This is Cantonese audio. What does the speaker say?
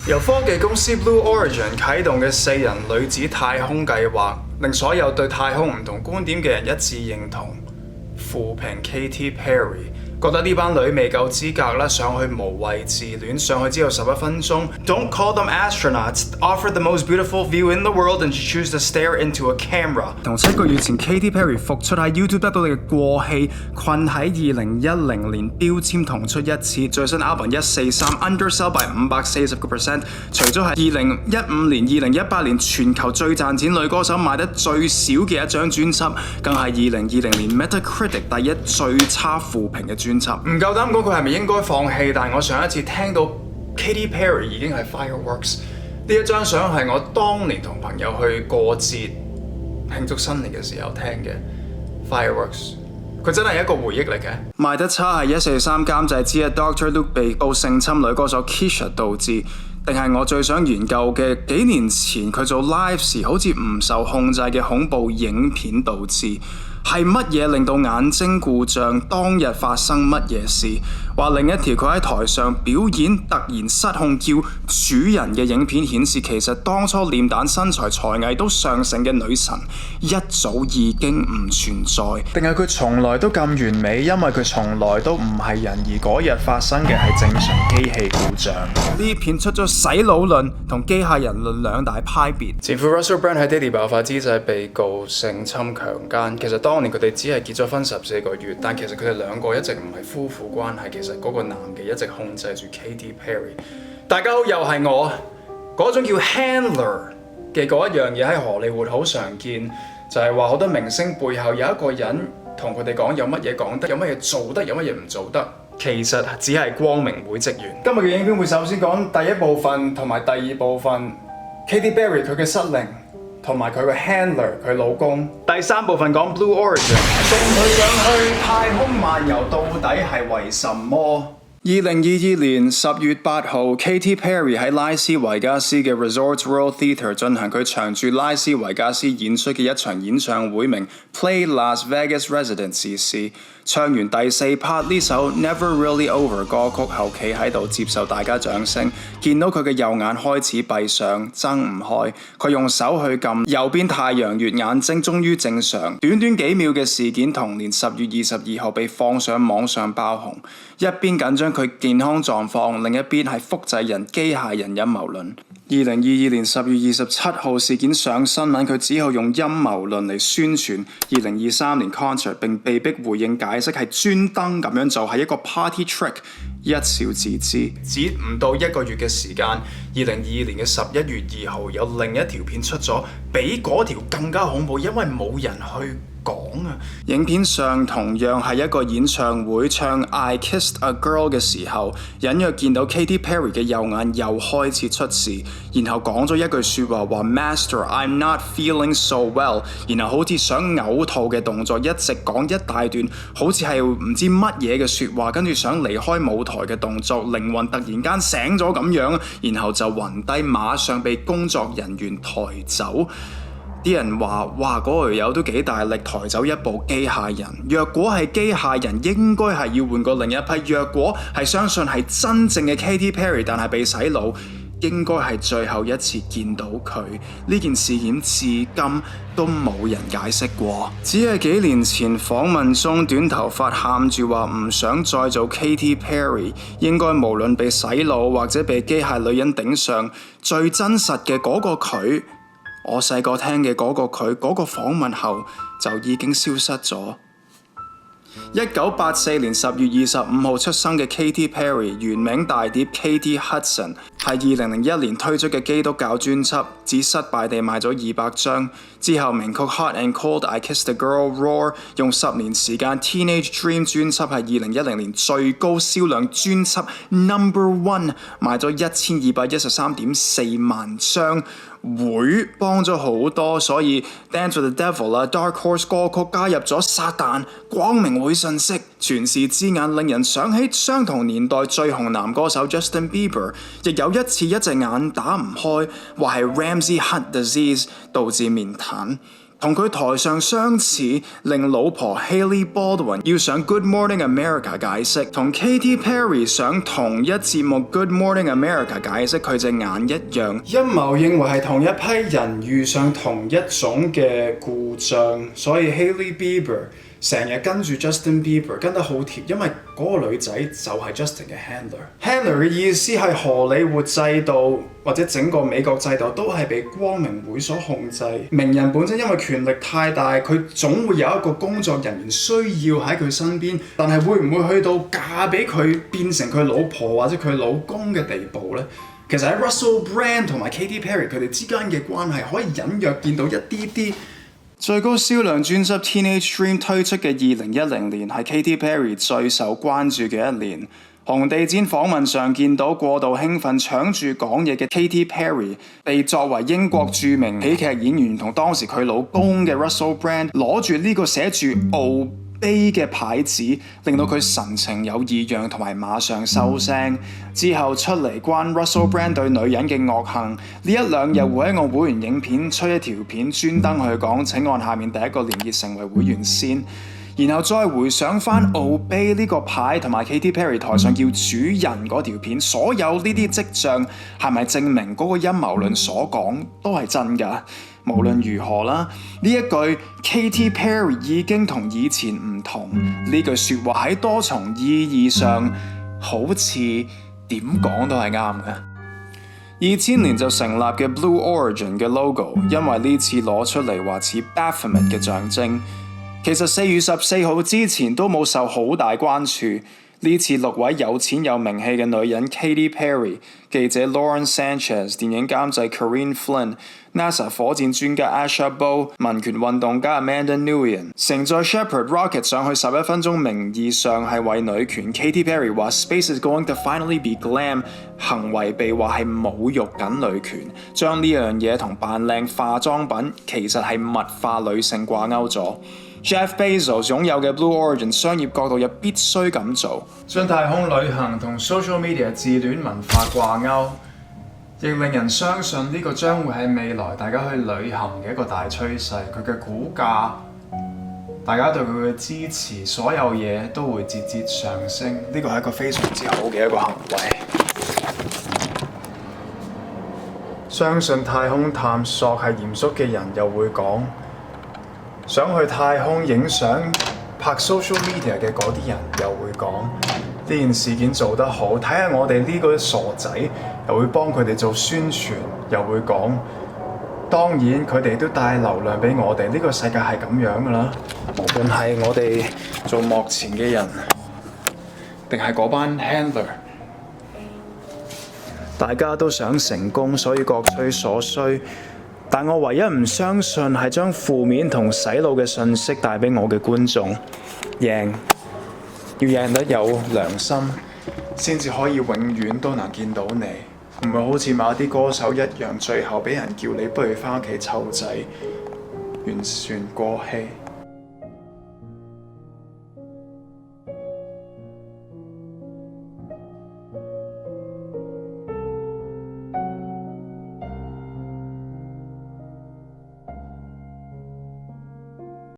由科技公司 Blue Origin 啟動嘅4人女子太空計劃，令所有對太空唔同觀點嘅人一致認同。負評 Katy Perry， 覺得呢班女未夠資格啦，上去無謂自戀，上去之後11分鐘。Don't call them astronauts. Offer the most beautiful view in the world and choose to stare into a camera。同7個月前 Katy Perry 復出喺 YouTube 得到嘅過氣，困喺2010年標籤同出一次，最新 album 143 undersell by 540%。除咗係2015年、2018年全球最賺錢女歌手賣得最少嘅一張專輯，更係2020年 Metacritic 第一最差負評嘅專輯。唔夠膽講佢係咪應該放棄，但係我上一次聽到 Katy Perry 已經係 Fireworks。呢一張相係我當年同朋友去過節慶祝新年嘅時候聽嘅 Fireworks。佢真係一個回憶嚟嘅。賣得差係143監製之一 Dr. Luke 被告性侵女歌手 Kesha 導致，定係我最想研究嘅幾年前佢做 live 時好似唔受控制嘅恐怖影片導致？係乜嘢令到眼睛故障？當日發生乜嘢事？話另一條佢喺台上表演突然失控叫主人嘅影片顯示，其實當初臉蛋身材才藝都上乘嘅女神一早已經唔存在，定係佢從來都咁完美？因為佢從來都唔係人，而嗰日發生嘅係正常機器故障。呢片出咗洗腦論同機械人論兩大派別。前夫 Russell Brand 喺爹哋爆發之際被告性侵強姦，其實當年佢哋只係結咗婚14個月，但其實佢哋兩個一直唔係夫婦關係。其實嗰個男嘅一直控制住 Katy Perry。大家好，又係我嗰種叫 handler 嘅嗰一樣嘢喺荷里活好常見，就係話好多明星背後有一個人同佢哋講有乜嘢講得，有乜嘢做得，有乜嘢唔做得。其實只係光明會職員。今日嘅影片會首先講第一部分同埋第二部分 Katy Perry 佢嘅失靈。同埋佢個 handler 佢老公。第三部分講 Blue Origin， 送佢上去太空漫遊到底係為什麼？2022年10月8號 ，Katy Perry 喺拉斯維加斯嘅 Resorts World Theatre 進行佢長駐拉斯維加斯演出嘅一場演唱會，名 Play Las Vegas Residency 時，唱完第4 part 呢首 Never Really Over 歌曲後，企喺度接受大家掌聲，見到佢嘅右眼開始閉上，睜唔開，佢用手去撳右邊太陽穴，眼睛終於正常。短短幾秒嘅事件，同年10月22號被放上網上爆紅，一邊緊張佢健康狀況，另一邊係複製人機械人陰謀論。2022年10月27號事件上新聞，佢只好用陰謀論嚟宣傳2023年 concert， 並被迫回應解釋係專登咁樣做，係一個 party trick， 一笑置之。只唔到1個月嘅時間，2022年嘅11月2號有另一條片出咗，比嗰條更加恐怖，因為冇人去講啊！影片上同樣係一個演唱會，唱 I Kissed a Girl 嘅時候，隱約見到 Katy Perry 嘅右眼又開始出事，然後講咗一句説話話 Master I'm not feeling so well， 然後好似想嘔吐嘅動作，一直講一大段好似係唔知乜嘢嘅説話，跟住想離開舞台嘅動作，靈魂突然間醒咗咁樣，然後就暈低，馬上被工作人員抬走。啲人話：哇，嗰條友都幾大力抬走一部機械人。若果係機械人，應該係要換過另一批。若果係相信係真正嘅 Katy Perry， 但係被洗腦，應該係最後一次見到佢。呢件事件至今都冇人解釋過。只係幾年前訪問中，短頭髮喊住話唔想再做 Katy Perry。應該無論被洗腦或者被機械女人頂上，最真實嘅嗰個佢。我細個聽嘅嗰個佢，嗰個訪問後就已經消失咗。1984年10月25號出生嘅 Katy Perry， 原名大碟 Katy Hudson， 係2001年推出嘅基督教專輯，只失敗地賣咗200張。之後名曲 Hot and Cold、I Kissed a Girl、Roar， 用10年時間 Teenage Dream 專輯係2010年最高銷量專輯 No.1， 賣咗1213.4萬張。會幫咗好多，所以 Dance with the Devil 啦 Dark Horse 歌曲加入咗撒旦光明會信息，傳世之眼令人想起相同年代最紅男歌手 Justin Bieber， 亦有一次一隻眼打唔開，話係 Ramsay Hunt disease 導致面癱。同佢台上相似，令老婆 Hailey Baldwin 要上 Good Morning America 解釋，同 Katy Perry 上同一節目 Good Morning America 解釋佢隻眼一樣。陰謀認為係同一批人遇上同一種嘅故障，所以 Hailey Bieber 成日跟住 Justin Bieber 跟得好貼，因為嗰個女仔就係 Justin 嘅 handler。handler 嘅意思係荷里活制度或者整個美國制度都係被光明會所控制。名人本身因為權力太大，佢總會有一個工作人員需要喺佢身邊，但係會唔會去到嫁俾佢變成佢老婆或者佢老公嘅地步呢？其實喺 Russell Brand 同埋 Katy Perry 佢哋之間嘅關係可以隱約見到一啲啲。最高銷量專輯 Teenage Dream 推出嘅2010年係 Katy Perry 最受關注嘅一年。紅地毯訪問上見到過度興奮搶住講嘢嘅 Katy Perry， 被作為英國著名喜劇演員同當時佢老公嘅 Russell Brand 攞住呢個寫住Obey嘅牌子，令到佢神情有異樣同埋馬上收聲。之後出嚟關 Russell Brand 對女人嘅惡行，呢一兩日會喺我會員影片出一條片專登去講，請按下面第一個連結成為會員先。然後再回想翻 Obey 呢個牌同埋 Katy Perry 台上叫主人嗰條片，所有呢啲跡象係咪證明嗰個陰謀論所講都係真㗎？無論如何啦，呢一句 Katy Perry 已經同以前唔同，呢句説話喺多重意義上好似點講都係啱嘅。2000年就成立嘅 Blue Origin 嘅 logo， 因為呢次攞出嚟話似 Baphomet 嘅象徵。其實4月14號之前都冇受好大關注。呢次6位有錢有名氣嘅女人 Katy Perry、記者 Lauren Sanchez、電影監製 Corinne Flynn、NASA 火箭專家 Asha Bo、民權運動家 Amanda Nguyen， 乘載 Shepard Rocket 上去11分鐘，名義上係為女權。Katy Perry 話 Space is going to finally be glam， 行為被話係侮辱緊女權，將呢樣嘢同扮靚化妝品其實係物化女性掛鈎咗。Jeff Bezos 擁有嘅 Blue Origin 商業角度又必須咁做，將太空旅行同 social media 自戀文化掛鈎，亦令人相信呢個將會喺未來大家去旅行嘅一個大趨勢。佢嘅股價，大家對佢嘅支持，所有嘢都會節節上升。呢個係一個非常之好嘅一個行為。相信太空探索係嚴肅嘅人又會講，想去太空影相拍 social media 嘅嗰啲人又會講，呢件事件做得好，睇下我哋呢個傻仔又會幫佢哋做宣傳，又會講，當然佢哋都帶流量俾我哋，呢個世界係咁樣噶啦。無論係我哋做幕前嘅人，定係嗰班 handler， 大家都想成功，所以各取所需。但我唯一唔相信係將負面同洗腦嘅信息帶俾我嘅觀眾。贏要贏得有良心，先至可以永遠都能見到你，唔會好似某啲歌手一樣，最後俾人叫你不如返屋企湊仔，完全過氣。